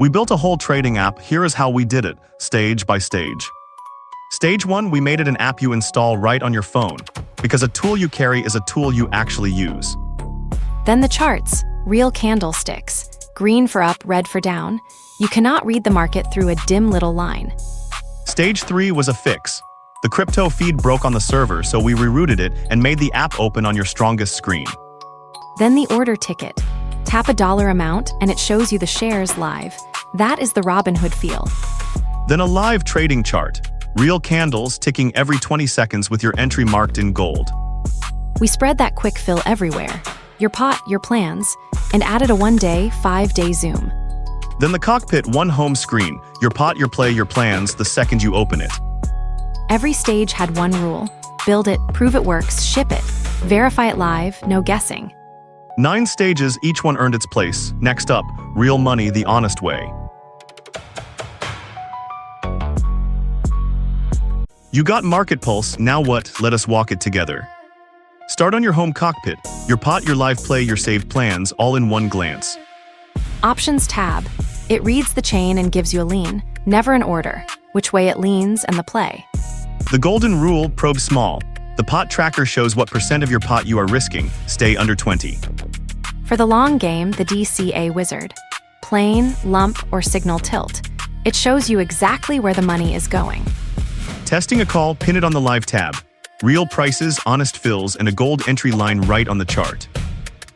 We built a whole trading app. Here is how we did it, stage by stage. Stage 1, we made it an app you install right on your phone, because a tool you carry is a tool you actually use. Then the charts, real candlesticks, green for up, red for down. You cannot read the market through a dim little line. Stage 3 was a fix. The crypto feed broke on the server, so we rerouted it and made the app open on your strongest screen. Then the order ticket. Tap a dollar amount and it shows you the shares live. That is the Robinhood feel. Then a live trading chart. Real candles ticking every 20 seconds with your entry marked in gold. We spread that quick fill everywhere. Your pot, your plans, and added a 1-day, 5-day zoom. Then the cockpit, one home screen. Your pot, your play, your plans the second you open it. Every stage had one rule. Build it, prove it works, ship it. Verify it live, no guessing. 9 stages, each one earned its place. Next up, real money the honest way. You got MarketPulse, now what? Let us walk it together. Start on your home cockpit, your pot, your live play, your saved plans, all in one glance. Options tab. It reads the chain and gives you a lean, never an order, which way it leans and the play. The golden rule, probe small. The pot tracker shows what % of your pot you are risking. Stay under 20. For the long game, the DCA wizard. Plain, lump, or signal tilt. It shows you exactly where the money is going. Testing a call, pin it on the live tab. Real prices, honest fills, and a gold entry line right on the chart.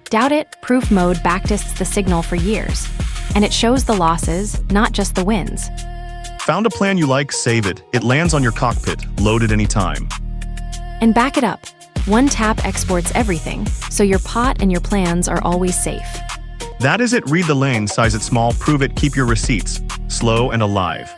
Doubt it, proof mode backtests the signal for years. And it shows the losses, not just the wins. Found a plan you like, save it. It lands on your cockpit, load it anytime. And back it up. One tap exports everything, so your pot and your plans are always safe. That is it. Read the lane, size it small, prove it, keep your receipts. Slow and alive.